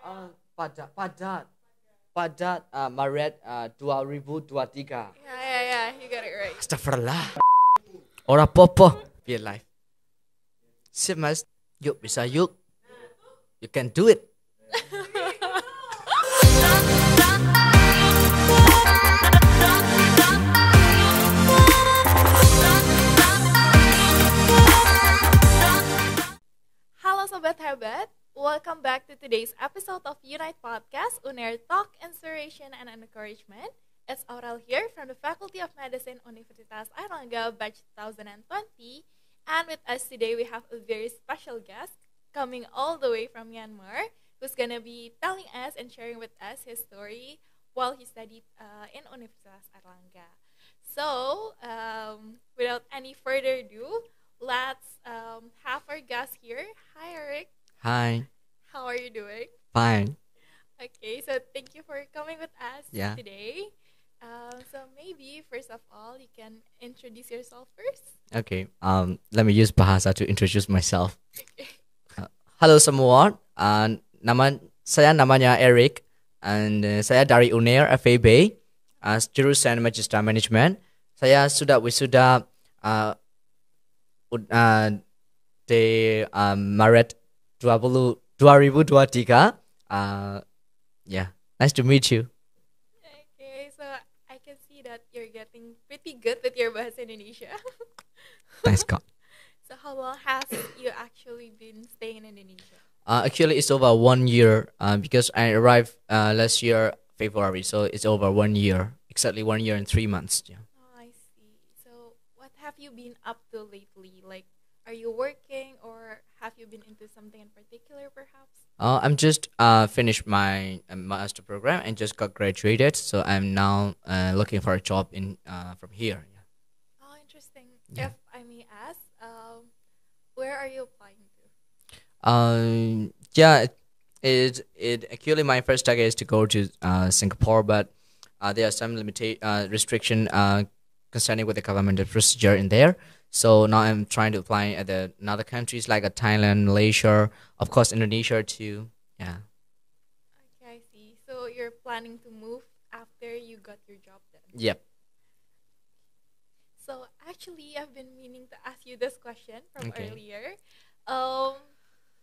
Padat. Padat Maret 2023. Yeah, you got it right. Astagfirullah. Ora apa-apa. Be alive. Sip mas. Yuk bisa yuk. You can do it. Halo Sobat Hebat, welcome back to today's episode of Unite Podcast, Unair Talk, Inspiration and Encouragement. It's Aurel here from the Faculty of Medicine, Universitas Airlangga, batch 2020. And with us today, we have a very special guest coming all the way from Myanmar, who's going to be telling us and sharing with us his story while he studied in Universitas Airlangga. So, without any further ado, let's have our guest here. Hi, Eric. Hi. How are you doing? Fine. Okay, so thank you for coming with us Yeah. today. So maybe first of all, you can introduce yourself first. Okay. Let me use bahasa to introduce myself. Halo semua. Saya namanya Eric. And saya dari Unair FEB jurusan Magister Management. Saya sudah wisuda di Maret 2023. Yeah, nice to meet you. Okay, so I can see that you're getting pretty good with your bahasa Indonesia. Thanks God. So how long has you actually been staying in Indonesia? Actually, it's over 1 year because I arrived last year February, so it's over 1 year, exactly 1 year and 3 months. Yeah. Oh, I see. So what have you been up to lately? Like, are you working or have you been into something in particular, perhaps? I'm just finished my master program and just got graduated, so I'm now looking for a job in from here. Yeah. Oh, interesting. Yeah. If I may ask, where are you applying to? Yeah, it actually my first target is to go to Singapore, but there are some restriction concerning with the government procedure in there. So now I'm trying to apply at the other countries like Thailand, Malaysia, of course Indonesia too. Yeah. Okay, I see. So you're planning to move after you got your job then? Yep. So actually, I've been meaning to ask you this question from Okay. earlier.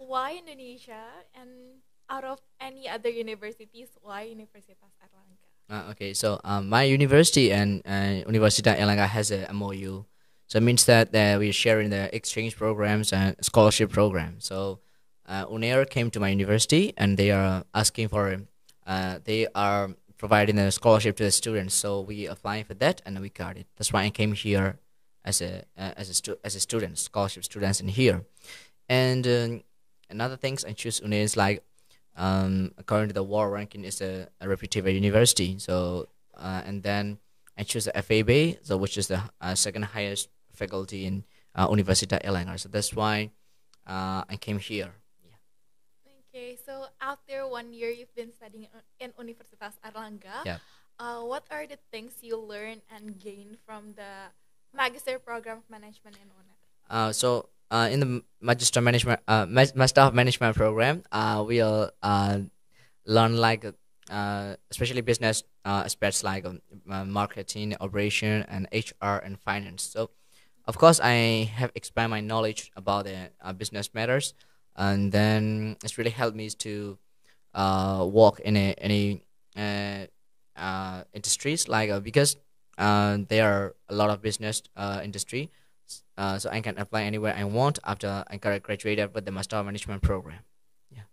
Why Indonesia, and out of any other universities, why Universitas Airlangga? Okay. So my university and Universitas Airlangga has a MOU. So it means that we're sharing the exchange programs and scholarship programs. So Unair came to my university and they are asking for, they are providing a scholarship to the students. So we applying for that and we got it. That's why I came here as a student, scholarship students in here. And another things I choose Unair is like, according to the world ranking, is a reputable university. So and then I choose the FAB, so which is the second highest faculty in Universitas Airlangga. So that's why I came here. Yeah. Okay, so after 1 year you've been studying in Universitas Airlangga, Yeah. What are the things you learn and gain from the Magister Program of Management in UNER? So in the Master of Management program, we'll learn like especially business aspects like marketing, operation, and HR and finance. So, of course, I have expanded my knowledge about the business matters, and then it's really helped me to work in any industries like because there are a lot of business industry, so I can apply anywhere I want after I got graduated with the Master of Management program. Yeah.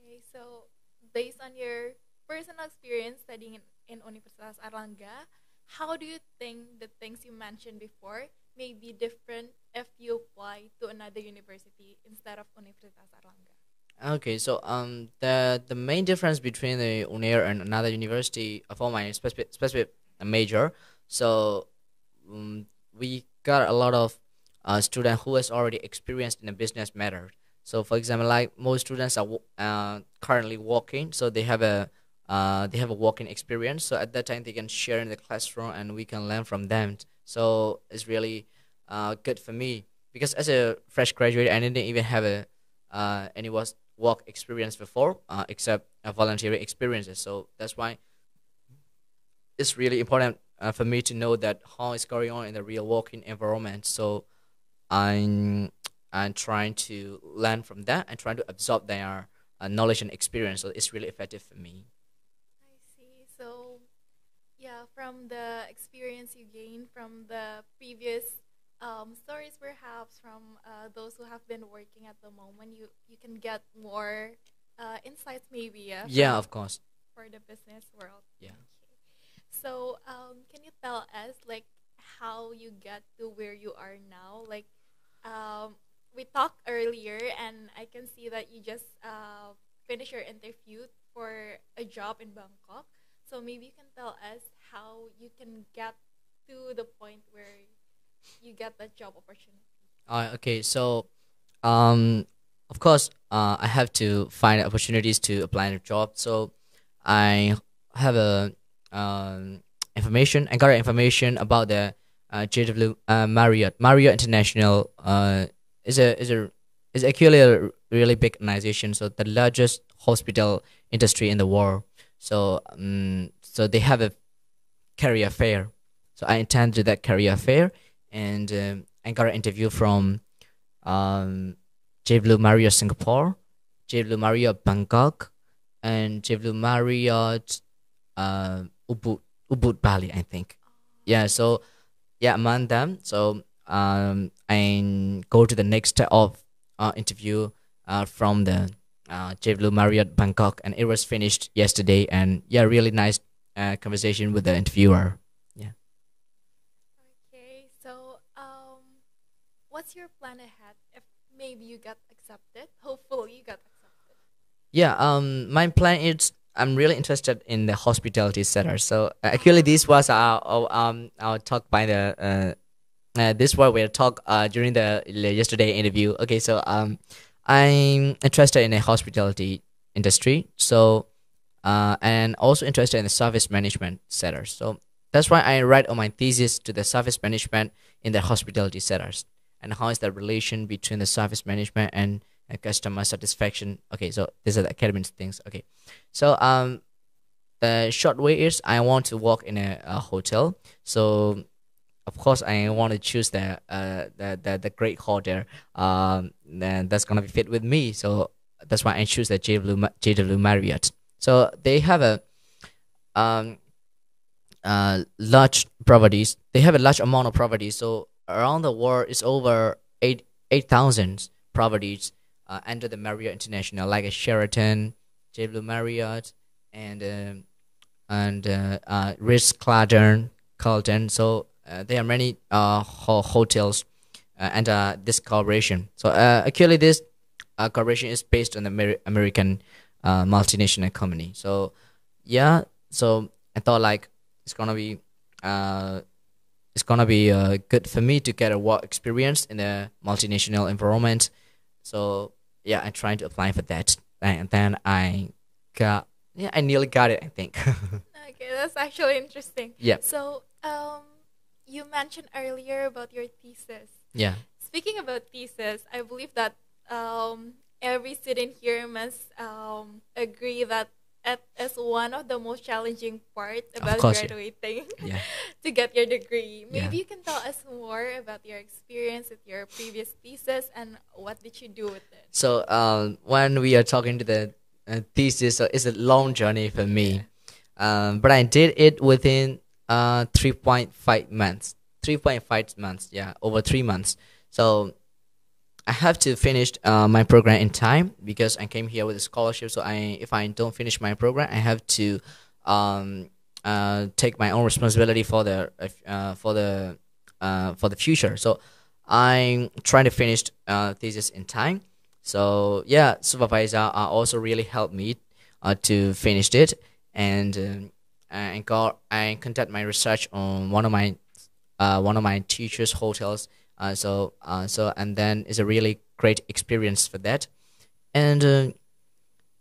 Okay, so based on your personal experience studying in Universitas Airlangga, how do you think the things you mentioned before may be different if you apply to another university instead of Universitas Airlangga? Okay, so the main difference between the Unair and another university for my specific major, so we got a lot of student who has already experienced in a business matter. So for example, like most students are currently working, so they have a working experience. So at that time they can share in the classroom and we can learn from them. So it's really good for me because as a fresh graduate, I didn't even have work experience before, except voluntary experiences. So that's why it's really important for me to know that how it's going on in the real working environment. So I'm I'm trying to learn from that and trying to absorb their knowledge and experience. So it's really effective for me. I see. So, yeah, from the experience you gained from the previous stories, perhaps from those who have been working at the moment, you can get more insights, maybe, yeah, Yeah, from of course. for the business world. Yeah. Okay. So, can you tell us like how you get to where you are now? Like, um, we talked earlier, and I can see that you just finished your interview for a job in Bangkok. So maybe you can tell us how you can get to the point where you get that job opportunity. Okay. So, um, of course, I have to find opportunities to apply in a job. So, I have a information. I got information about the JW Marriott International. Is actually a really big organization. So the largest hospital industry in the world. So so they have a career fair. So I attended that career fair, and I got an interview from um, JW Marriott Singapore, JW Marriott Bangkok, and JW Marriott Ubud Bali, I think. Yeah. So yeah, among them. So I go to the next step of interview from the JW Marriott Bangkok, and it was finished yesterday. And yeah, really nice conversation with the interviewer. Yeah. Okay, so what's your plan ahead if maybe you got accepted? Hopefully, you got accepted. Yeah. My plan is I'm really interested in the hospitality sector. So actually, this was our talk by the this was we talk during the yesterday interview. Okay, so I'm interested in the hospitality industry. So and also interested in the service management sector. So that's why I write on my thesis to the service management in the hospitality sectors, and how is the relation between the service management and customer satisfaction. Okay, so these are the academic things. Okay, so the short way is I want to work in a hotel. So of course I want to choose the great hotel. Then that's gonna be fit with me. So that's why I choose the JW Marriott. So they have a um large properties. They have a large amount of properties. So around the world, it's over 8,000 properties under the Marriott International, like a Sheraton, JW Marriott, and Ritz Carlton. So there are many hotels under this corporation. So actually, this corporation is based on the American multinational company. So yeah, so I thought like it's gonna be uh, good for me to get a work experience in a multinational environment. So yeah, I'm trying to apply for that, and then I nearly got it, I think. Okay, that's actually interesting. Yeah. So, you mentioned earlier about your thesis. Yeah. Speaking about thesis, I believe that every student here must agree that it is one of the most challenging parts Of about course. Yeah. graduating Yeah. to get your degree. Yeah. Maybe you can tell us more about your experience with your previous thesis and what did you do with it? So when we are talking to the thesis, so it's a long journey for me. But I did it within 3.5 months. 3.5 months, yeah, over 3 months. So I have to finish my program in time because I came here with a scholarship. So if I don't finish my program, I have to take my own responsibility for the future. So I'm trying to finish thesis in time. So yeah, supervisor also really helped me to finish it, and I conduct my research on one of my teachers' hotels. So and then it's a really great experience for that, and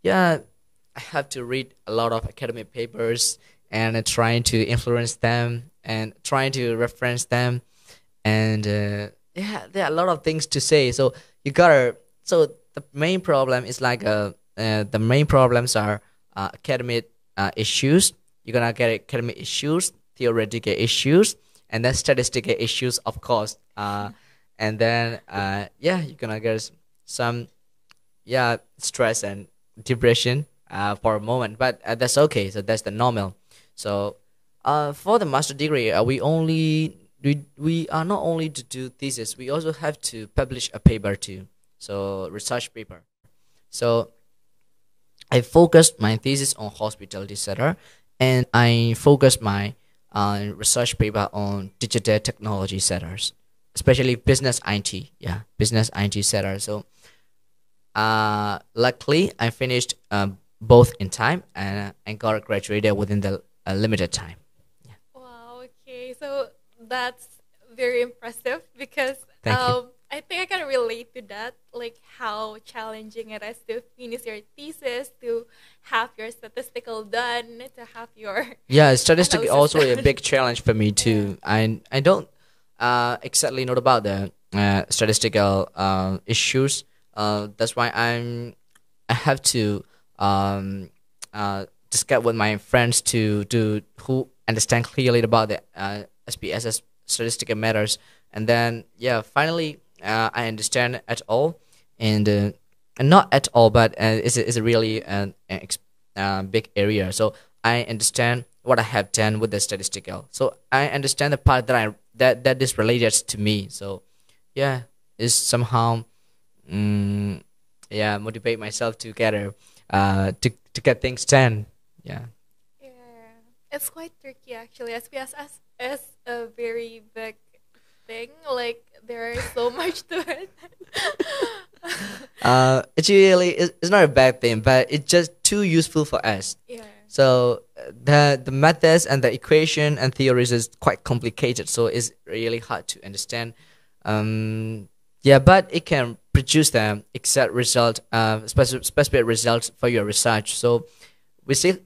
yeah, I have to read a lot of academic papers and trying to influence them and trying to reference them, and yeah, there are a lot of things to say. So you gotta. So the main problem is like the main problems are academic issues. You're gonna get academic issues, theoretical issues, and then statistical issues, of course. And then yeah, you're gonna get some yeah stress and depression for a moment, but that's okay. So that's the normal. So for the master degree, we are not only to do thesis, we also have to publish a paper too. So research paper. So I focused my thesis on hospitality sector, and I focused my research paper on digital technology sectors, especially business IT. Yeah, business IT sector. So luckily, I finished both in time, and got graduated within the limited time. Yeah. Wow, okay. So that's very impressive because Thank you. I think I can relate to that, like how challenging it is to finish your thesis, to have your statistical done, to have your Yeah, statistics analysis also a done. big challenge for me Yeah. too. I don't exactly know about the statistical issues. That's why I have to discuss with my friends to who understand clearly about the SPSS statistical matters, and then yeah, finally I understand at all, and not at all, but it's a really big area. So I understand what I have done with the statistical. So I understand the part that is related to me. So yeah, is somehow mm, yeah motivate myself to get to get things done. Yeah. Yeah, it's quite tricky actually. SPSS is a very big thing. Like there is so much to it. It's really it's not a bad thing, but it's just too useful for us. Yeah. So the methods and the equation and theories is quite complicated, so it's really hard to understand. Yeah, but it can produce the exact result, specific results for your research. So we still,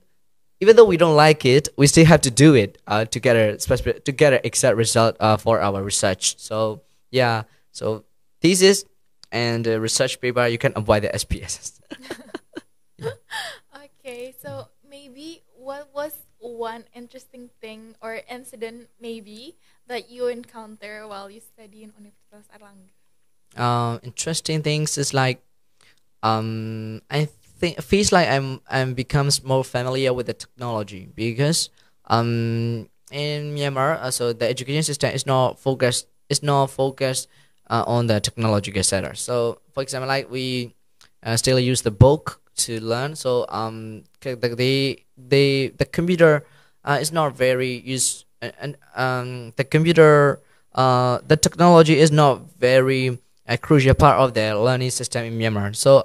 even though we don't like it, we still have to do it to get a specific to get an exact result for our research. So yeah, so thesis and research paper you can avoid the SPSS. Okay, so maybe what was one interesting thing or incident maybe that you encounter while you study in Universitas Erlangga? Interesting things is like I think it feels like I'm becomes more familiar with the technology because in Myanmar, so the education system is not focused on the technological sector. So for example, like we still use the book to learn. So the computer is not very used, and the computer the technology is not very a crucial part of the learning system in Myanmar. So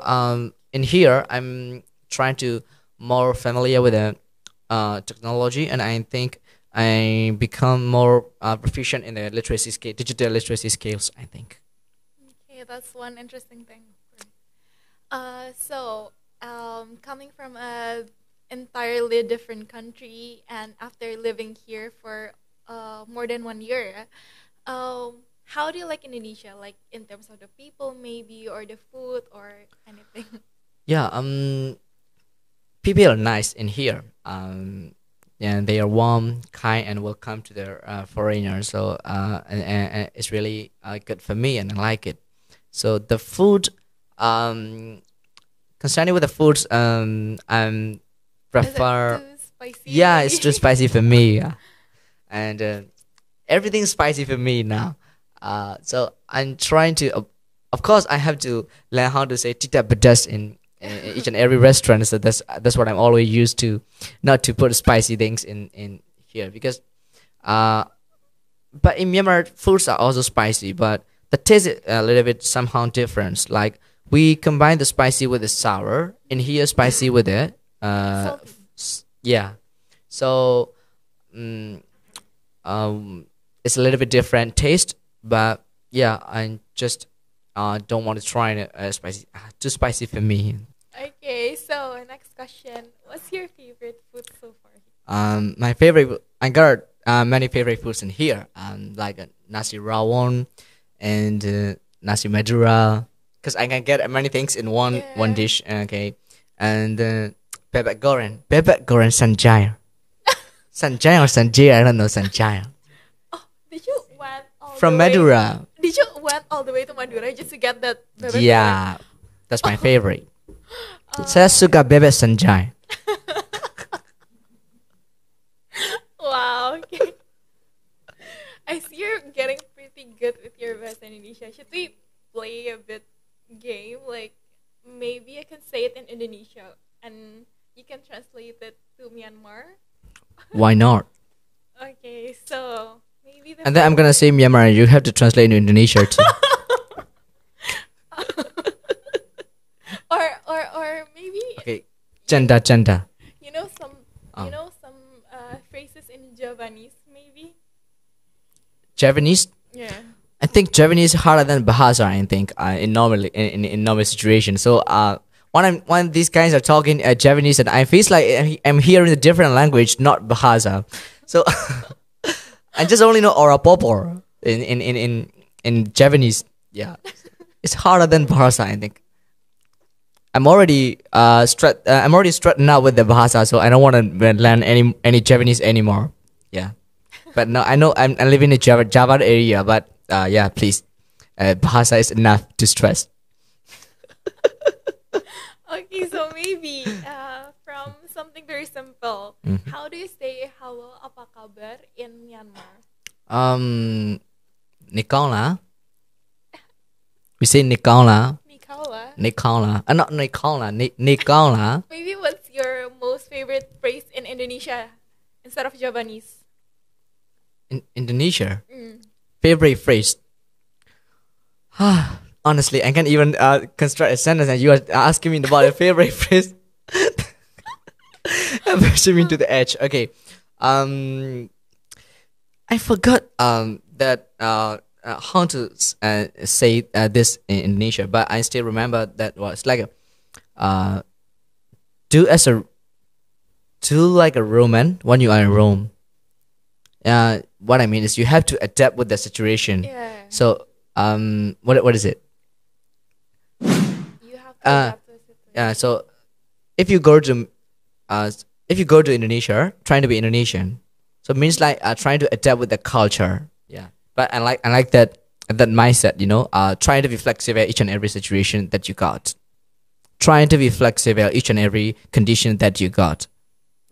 in here, I'm trying to more familiar with the technology, and I think I become more proficient in the literacy skill, digital literacy skills. I think. Okay, that's one interesting thing. So coming from a entirely different country and after living here for more than 1 year, how do you like Indonesia? Like in terms of the people, maybe, or the food, or anything? Yeah. People are nice in here. And they are warm, kind, and welcome to their foreigners. So and it's really good for me, and I like it. So the food, um, concerning with the foods, I'm Is it prefer. too Yeah, it's too spicy? spicy for me. Yeah. And everything's spicy for me now. So I'm trying to. Of course, I have to learn how to say "tita pedas" in each and every restaurant. So that's what I'm always used to, not to put spicy things in here because uh. But in Myanmar, foods are also spicy, but the taste is a little bit somehow different. Like we combine the spicy with the sour. In here, spicy with it. Salty. Yeah. So mm, it's a little bit different taste, but yeah, I just don't want to try it spicy. Too spicy for me. Okay, so next question. What's your favorite food so far? My favorite. I got many favorite foods in here. Like nasi rawon and nasi madura. because I can get many things in one Yeah. dish. Okay, and bebek goreng sanjaya, sanjaya or sanjaya. I don't know sanjaya. Oh, did you went all From the way? Madura. Did you went all the way to Madura just to get that bebek goreng? Yeah, that's my favorite. Oh, Saya suka bebek sanjaya. wow. Okay. I see you're getting pretty good with your Bahasa Indonesia. Should we play a bit game? Like maybe I can say it in Indonesia and you can translate it to Myanmar. Why not? Okay, so maybe the And then I'm gonna say Myanmar. And you have to translate into Indonesia too. or maybe Okay, canda canda. you know some Oh. phrases in Javanese maybe. Javanese. Yeah. I think Javanese is harder than Bahasa. I think in normal situation. So when these guys are talking Javanese, and I feels like I'm hearing a different language, not Bahasa. So I just only know Orapopor in Javanese. Yeah, it's harder than Bahasa. I think. I'm already I'm already strutting out with the Bahasa, so I don't want to learn any Javanese anymore. Yeah, but no, I know I'm living in Java area, but yeah, please, Bahasa is enough to stress. Okay, so maybe from something very simple. Mhm. How do you say halo apa kabar in Myanmar? Nicola, we say Nicola, Nikawa. Nicola, not Nicola, Nicola. Maybe what's your most favorite phrase in Indonesia instead of Javanese? In Indonesia, Mm. favorite phrase. Honestly, I can't even construct a sentence, and you are asking me about a favorite phrase. I'm pushing me to the edge. Okay, I forgot that how to say this in Indonesia, but I still remember that was like a do as a do like a Roman when you are in Rome. What I mean is you have to adapt with the situation. Yeah. So what is it? You have to adapt to the situation. So if you go to if you go to Indonesia, trying to be Indonesian, so it means like trying to adapt with the culture. Yeah, but I like that mindset. You know, trying to be flexible each and every situation that you got, trying to be flexible each and every condition that you got.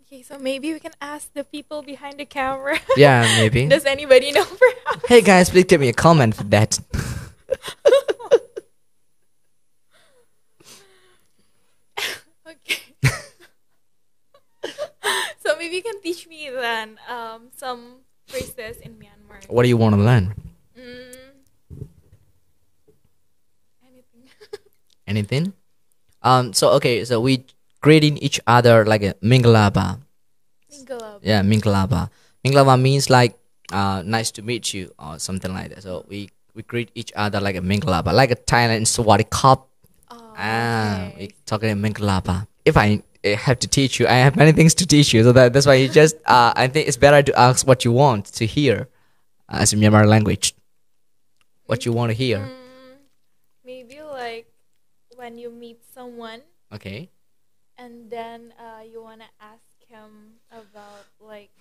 Okay, so maybe we can ask the people behind the camera. Yeah, maybe. Does anybody know perhaps? Hey guys, please give me a comment for that. Okay. So maybe you can teach me then some phrases in Myanmar. What do you want to learn? Mm, anything. Anything? So okay, so we greeting each other like a mingalaba. Mingalab. Yeah, mingalaba. Mingalaba means like nice to meet you or something like that. So we greet each other like a mingalaba, like a Thailand Sawadee-krap. Oh, We okay. talking in mingalaba. If I have to teach you, I have many things to teach you. So that's why you just I think it's better to ask what you want to hear as a Myanmar language. What you want to hear. Maybe like when you meet someone Okay. and then you wanna ask him about like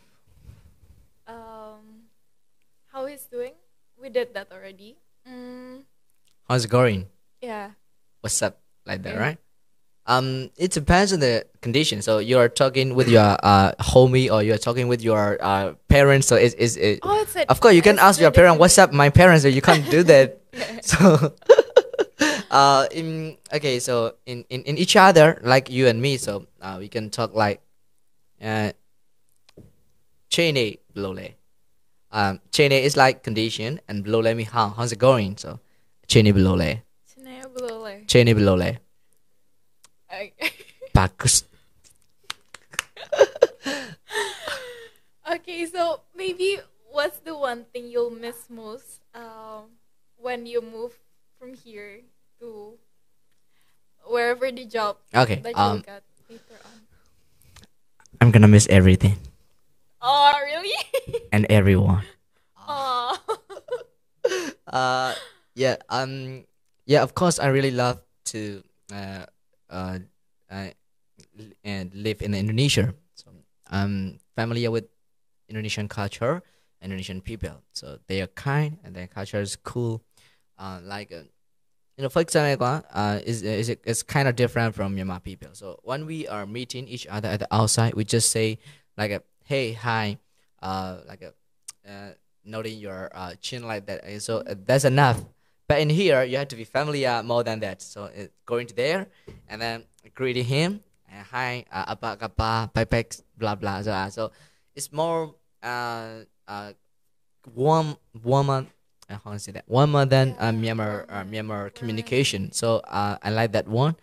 how he's doing. We did that already. How's it going? Yeah. What's up? Like that, Yeah. right? It depends on the condition. So you're talking with your homie or you're talking with your parents. So it Oh, it's of course you can it's ask the your parent, different- "What's up, my parents?" So you can't do that. Yeah. So so in each other, like you and me, so we can talk like chene blole. Chene is like condition and blole me how's it going? So chene blole. Senaya belole. Chene blole. Bagus. Okay, so maybe what's the one thing you'll miss most when you move from here to wherever the job Okay. that you'll get later on? I'm gonna miss everything Oh, really? and everyone. Oh. Yeah. Yeah, of course, I really love to uh, uh, uh, and live in Indonesia. So I'm familiar with Indonesian culture, Indonesian people. So they are kind and their culture is cool. Like for example, is kind of different from Myanmar people. So when we are meeting each other at the outside, we just say like a hey, hi, like a nodding your chin like that. So that's enough. But in here, you have to be familiar more than that. So going to there and then greeting him, hi, apa kapa, pepek, blah blah. So it's more warmer. How to say that? Warmer than Myanmar communication. So I like that one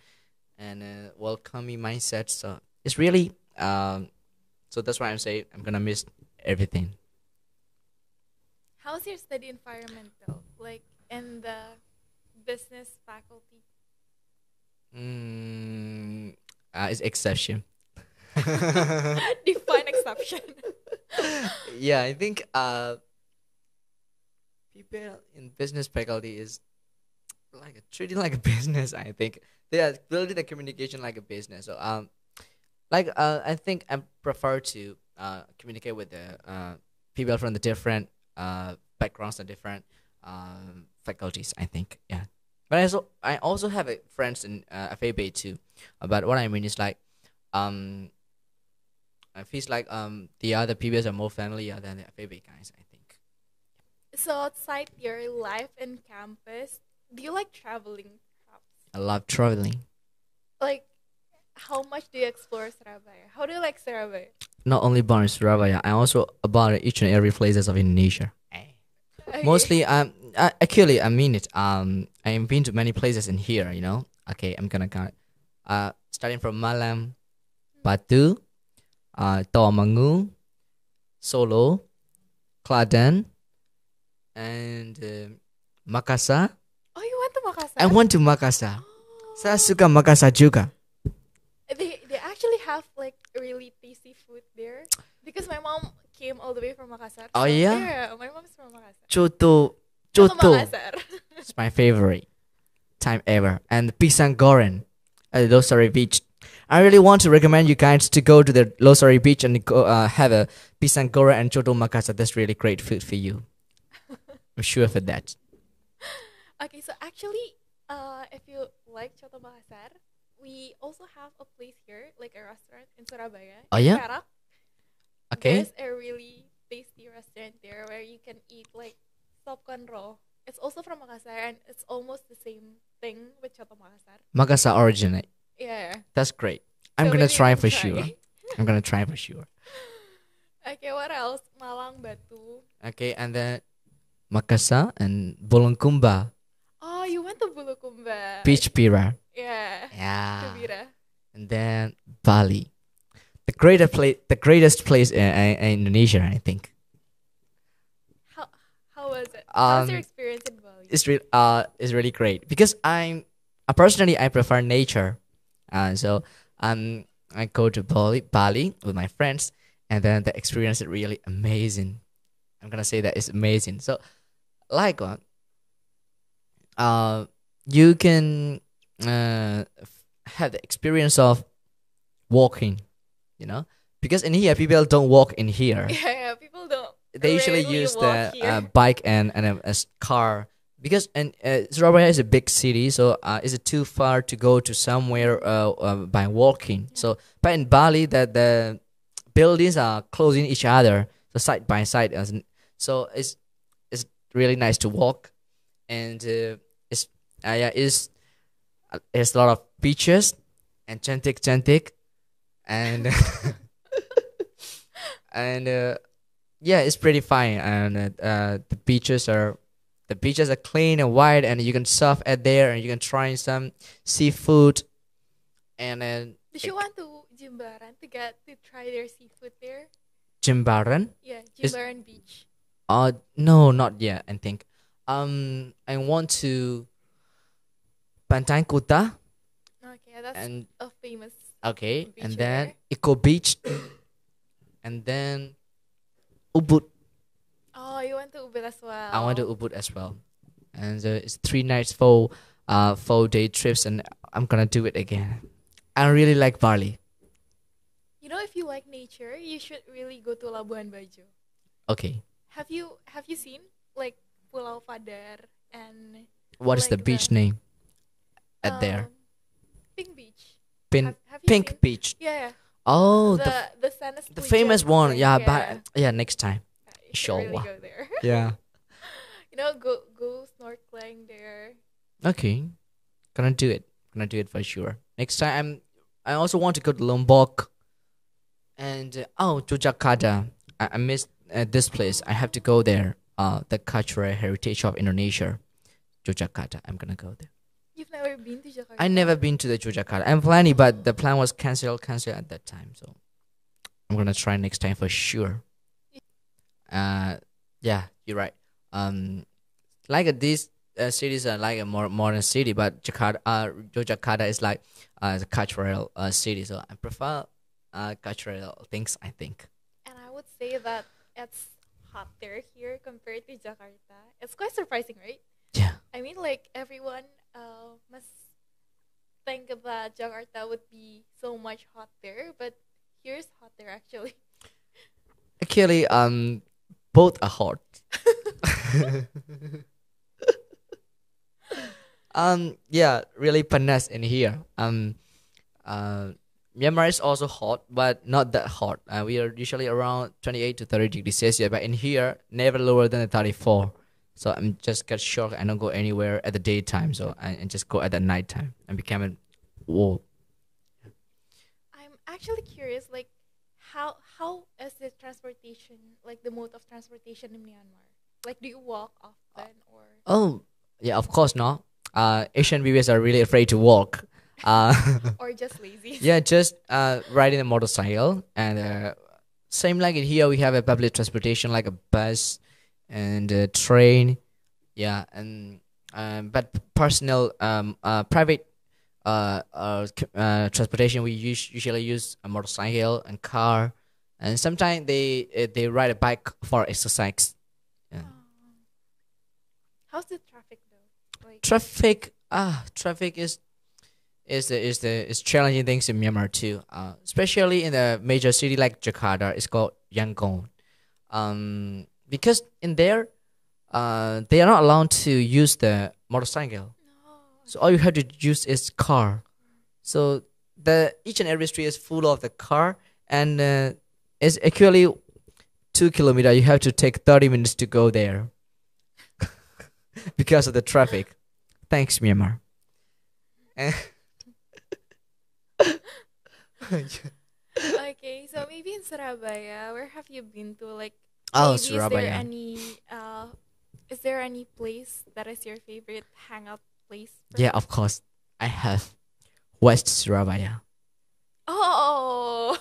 and welcoming mindset. So it's really so that's why I'm saying I'm gonna miss everything. How's your study environment though? Like in the business faculty? It's exception. Define exception. Yeah, I think people in business faculty is like treating like a business. I think they are building the communication like a business. So like I think I prefer to communicate with the people from the different backgrounds and different faculties. I think yeah, but I also have friends in FAB too. But what I mean is like um I feel like the other people are more familiar than the FAB guys. I think So outside your life in campus, do you like traveling? Perhaps? I love traveling. Like, how much do you explore Surabaya? How do you like Surabaya? Not only born in Surabaya, I also about each and every places of Indonesia. Okay. Mostly, actually, I mean it. I've been to many places in here. Okay, I'm gonna count. Starting from Malam, Batu, Tawamangu, Solo, Klaten, and Makassar. Oh, you went to Makassar? I went to Makassar. Oh. Saya suka Makassar juga. They actually have like really tasty food there because my mom came all the way from Makassar. Oh, So, yeah? Yeah, my mom's from Makassar. Coto, From coto. Makassar. It's my favorite time ever. And pisang goreng at Losari Beach. I really want to recommend you guys to go to the Losari Beach and go have a pisang goreng and coto Makassar. That's really great food for you. I'm sure for that. Okay, so actually, if you like Coto Makassar, we also have a place here, like a restaurant in Surabaya. Oh, in yeah? Perak. Okay. There's a really tasty restaurant there where you can eat like sop conro. It's also from Makassar and it's almost the same thing with Coto Makassar. Makassar originate. Yeah. That's great. I'm So gonna maybe you try can for try. sure. I'm gonna try for sure. Okay, what else? Malang Batu. Okay, and then Makassar and Bolokumba Oh, you went to Bulukumba. Beach Pira. Yeah. Yeah. Kebira. And then Bali, the greatest place in Indonesia, I think. How was it? How was your Um, experience in Bali? It's really great because personally I prefer nature, so I go to Bali with my friends, and then the experience is really amazing. I'm gonna say that it's amazing. So, like you can have the experience of walking, because in here people don't walk in here. Yeah, people don't. They usually rarely use walk the here. bike and a car because Surabaya is a big city, so is it too far to go to somewhere by walking? So, but in Bali, the buildings are closing each other, so side by side, so it's really nice to walk, and it's a lot of beaches and cantik, and and yeah, it's pretty fine, and the beaches are clean and wide, and you can surf at there, and you can try some seafood, and then Did you want to Jimbaran to try their seafood there? Jimbaran. Yeah, Is- Jimbaran Beach. No, not yet. I think I want to Pantai Kuta, Okay, that's and a famous. okay, Beach and then there. Eco Beach, and then Ubud. Oh, you went to Ubud as well. I went to Ubud as well, and it's 3 nights, 4 4-day trips, and I'm gonna do it again. I really like Bali. You know, if you like nature, you should really go to Labuan Bajo. Okay, Have you seen like Pulau Padar and what is the like the beach name at there? um Pink Beach? Pin Have you seen? Pink Beach. Yeah, yeah. Oh, The sand is the famous pujan one. thing. Yeah, Yeah, but yeah, next time. you should really Inshallah. go there. Yeah. You know, go snorkeling there. Okay. Gonna do it. Gonna do it for sure. Next time, I also want to go to Lombok and Yogyakarta. I missed this place. I have to go there. The cultural heritage of Indonesia, Yogyakarta. I'm gonna go there. You've never been to Jakarta? I never been to the Yogyakarta. I'm planning, but the plan was cancelled at that time. So I'm gonna try next time for sure. Yeah, you're right. These cities are like a more modern city, but Yogyakarta is like the cultural city. So I prefer cultural things. I think. And I would say that it's hotter here compared to Jakarta. It's quite surprising, right? Yeah. I mean, like everyone must think that Jakarta would be so much hotter, but here's hotter actually. Actually, both are hot. Yeah, really panas in here. Myanmar is also hot, but not that hot. We are usually around 28 to 30 degrees Celsius, but in here, never lower than 34. So I'm just get shocked. I don't go anywhere at the daytime, so I just go at the nighttime and become a whoa. I'm actually curious, like how is the transportation, like the mode of transportation in Myanmar? Like, do you walk often or Oh, yeah, of course not. Asian viewers are really afraid to walk. Uh, or just lazy? yeah, just riding a motorcycle and same like in here we have a public transportation like a bus and a train. Yeah, and but personal private transportation we usually use a motorcycle and car, and sometimes they ride a bike for exercise. Yeah. How's the traffic though? Like, Traffic is challenging things in Myanmar too. Especially in a major city like Jakarta, it's called Yangon. Because in there, they are not allowed to use the motorcycle. no. So all you have to use is car. So the each and every street is full of the car, and it's actually 2 kilometers. You have to take 30 minutes to go there because of the traffic. Thanks, Myanmar. And Okay, so maybe in Surabaya, where have you been to? Like, oh, maybe Surabaya. is there any place that is your favorite hangout place? Yeah, of course. I have West Surabaya. Oh,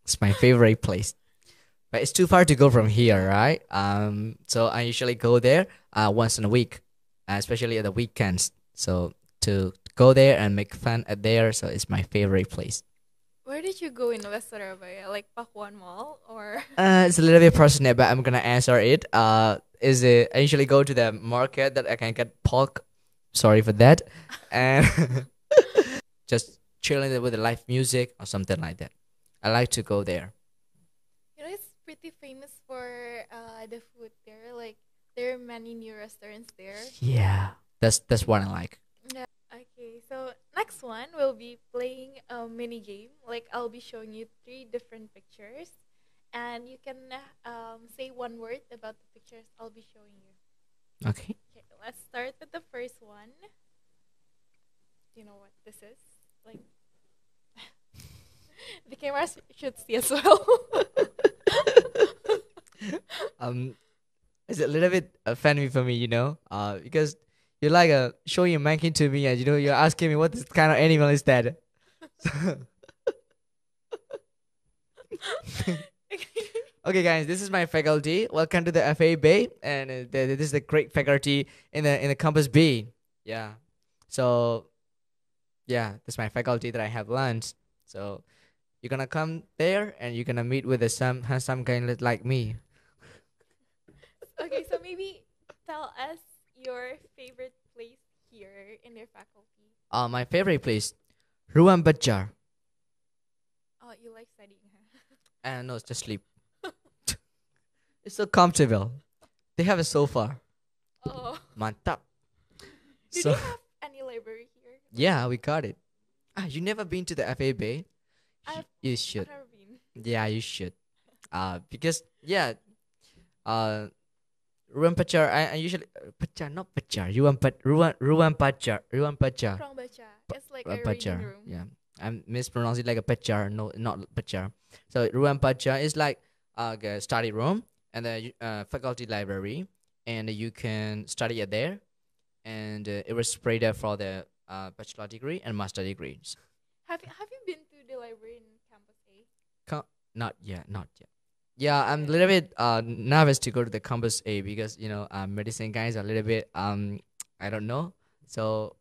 It's my favorite place. But it's too far to go from here, right? So I usually go there once in a week, especially at the weekends. So to go there and make fun at there, so it's my favorite place. where did you go in West Surabaya? Like Pakuan Mall or? It's a little bit personal, but I'm gonna answer it. Is it? I usually go to the market that I can get pork. Sorry for that, and just chilling there with the live music or something like that. I like to go there. You know, it's pretty famous for the food there. Like, there are many new restaurants there. Yeah, that's what I like. Yeah. Okay, so next one we'll be playing a mini game. Like, I'll be showing you three different pictures, and you can say one word about the pictures I'll be showing you. Okay. Okay, let's start with the first one. Do you know what this is? Like, the camera should see as well. um, it's a little bit funny for me, because you're like showing your monkey to me, and you're asking me what this kind of animal is that. Okay, guys, this is my faculty. Welcome to the FA Bay, and this is the great faculty in the campus B. Yeah, so yeah, this is my faculty that I have lunch. So you're gonna come there, and you're gonna meet with some handsome guy like me. Okay, so maybe tell us your favorite place here in their faculty? My favorite place, Ruang Bajar. Oh, you like studying, huh? And no, it's just sleep. It's so comfortable. They have a sofa. Oh, Mantap. did So you have any library here? yeah, we got it. You never been to the FA Bay? I've, You I've should. never been. Yeah, you should. Because yeah, uh, Ruang Pacar. I usually Pacar, not Pacar. Ruang Pacar. Ruang Pacar. From Bacha. It's like Ruang a reading Pacar. room. Yeah, I'm mispronouncing it like a Pacar. No, not Pacar. So Ruang Pacar is like a study room and the faculty library, and you can study it there, and it was spread out for the bachelor degree and master degrees. Have you been to the library in campus A? Not yet, not yet. Yeah, I'm a little bit nervous to go to the campus A because medicine guys are a little bit I don't know. So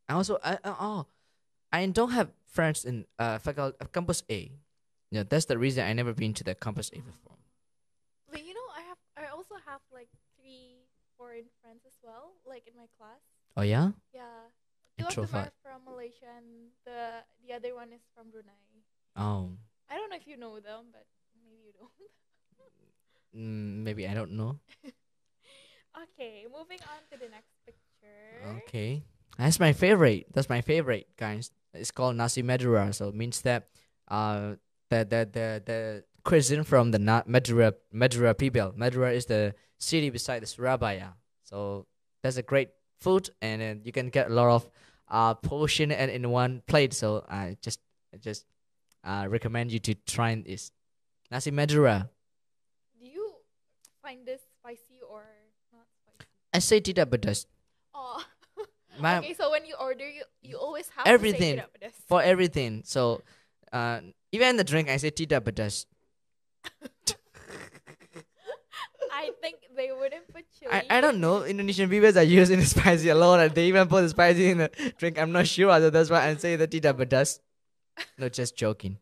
I also I don't have friends in faculty campus A. Yeah, that's the reason I never been to the campus A before. But I also have like 3 foreign friends as well, like in my class. Oh yeah, Yeah. Two of them introvert. are from Malaysia and the other one is from Brunei. Oh, I don't know if you know them, but maybe you don't. maybe I don't know. Okay, moving on to the next picture. Okay, that's my favorite. That's my favorite, guys. It's called Nasi Madura, so it means that the cuisine from the Madura people. Madura is the city beside the Surabaya. So that's a great food, and you can get a lot of portion and in one plate. So I just recommend you to try this Nasi Madura. Do you find this spicy or not spicy? I say tidak pedas. Oh, My okay. So when you order, you always have everything to say tidak pedas. for everything. So even the drink, I say tidak pedas. I think they wouldn't put chili. I don't know. Indonesian people are using spicy a lot, and they even put the spicy in the drink. I'm not sure. So that's why I say the tidak pedas. No, just joking.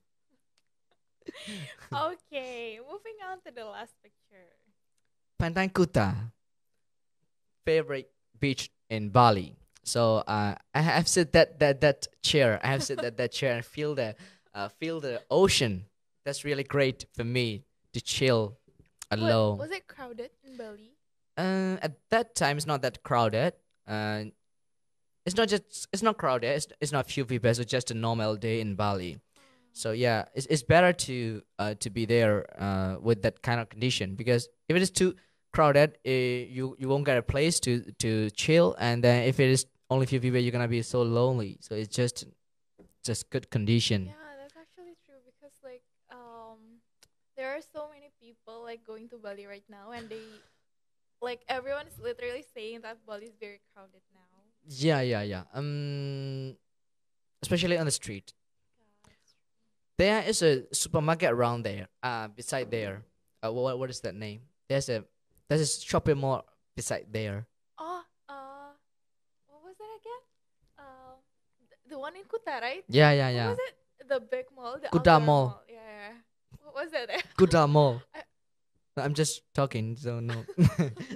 Okay, moving on to the last picture. Pantai Kuta, favorite beach in Bali. So I have sit that chair. I have sit that chair and feel the ocean. That's really great for me to chill alone. Was it crowded in Bali? At that time, it's not that crowded. It's not crowded. It's not few people. It's just a normal day in Bali. So yeah, it's better to be there with that kind of condition, because if it is too crowded, you won't get a place to chill, and then if it is only few people, you're gonna be so lonely. So it's just good condition. Yeah, that's actually true because there are so many people like going to Bali right now, and they like everyone is literally saying that Bali is very crowded now. Yeah. Especially on the street. Yeah, that's true. There is a supermarket around there. Beside there. What is that name? There's a shopping mall beside there. Oh, what was that again? The one in Kuta, right? Yeah. What was it? The big mall, the Kuta outdoor Mall. Yeah. What was it? Kuta Mall. I- I'm just talking, so no.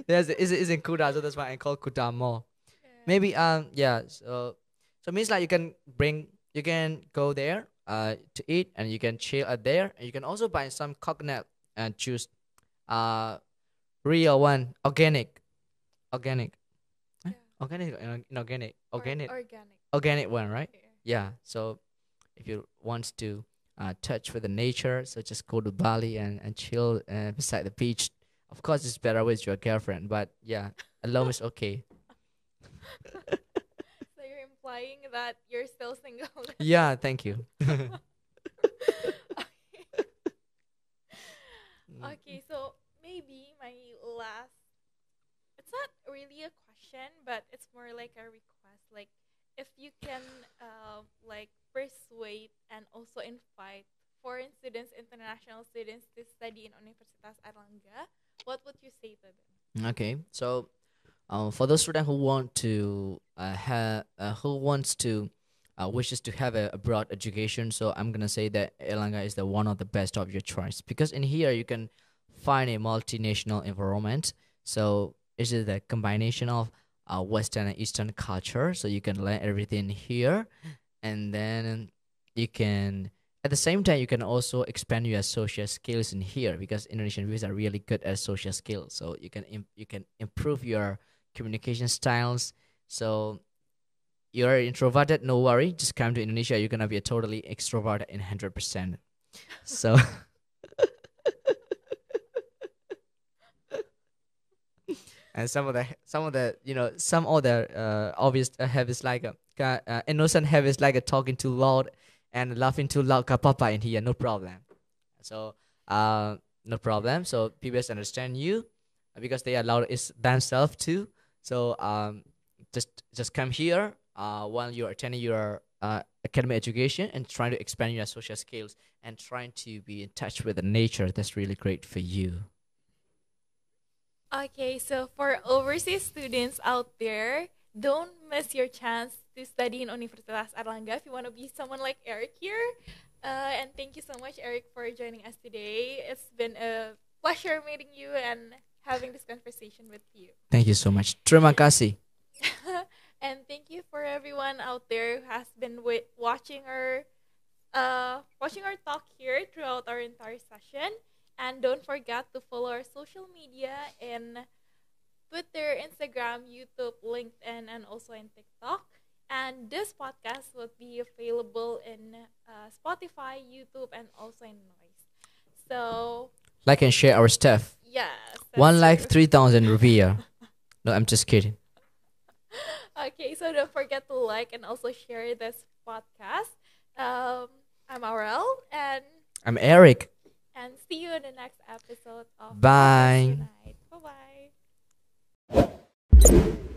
It's in Kuta, so that's why I call Kuta Mall. Yeah. Maybe yeah. So means like you can go there to eat, and you can chill at there, and you can also buy some coconut and choose uh real one, organic. Eh? Yeah. Organic or inorganic, Organic. organic one, right? Yeah. Yeah. So if you want to touch with the nature, so just go to Bali and chill beside the beach. Of course, it's better with your girlfriend, but yeah, alone is okay. So you're implying that you're still single. Yeah, thank you. Okay, so maybe my last, it's not really a question, but it's more like a request. Like, if you can, like, persuade and also invite foreign students, international students to study in Universitas Airlangga, what would you say to them? Okay, so for those students who want to wishes to have a broad education, so I'm gonna say that Erlangga is the one of the best of your choice, because in here you can find a multinational environment. So it's the combination of Western and Eastern culture, so you can learn everything here, and then you can at the same time you can also expand your social skills in here because Indonesian viewers are really good at social skills. So you can improve your communication styles. So you're introverted, no worry, just come to Indonesia. You're gonna be a totally extroverted in 100%. So and some of the some other obvious habits like innocent habits like talking too loud and laughing too loud kapapa in here, no problem. So no problem, so people understand you because they allow is themselves too. So just come here while you're attending your academic education and trying to expand your social skills and trying to be in touch with the nature. That's really great for you. Okay, so for overseas students out there, don't miss your chance to study in Universitas Airlangga if you want to be someone like Eric here. And thank you so much, Eric, for joining us today. It's been a pleasure meeting you and having this conversation with you. Thank you so much. Terima kasih. And thank you for everyone out there who has been watching our talk here throughout our entire session. And don't forget to follow our social media in Twitter, Instagram, YouTube, LinkedIn, and also in TikTok. And this podcast will be available in Spotify, YouTube, and also in Noise. So like and share our stuff. yes, One like true. 3,000 rupiah. No, I'm just kidding. Okay, so don't forget to like and also share this podcast. I'm Aurel, and I'm Eric. see you in the next episode of Bye. Podcast Unite. Bye bye.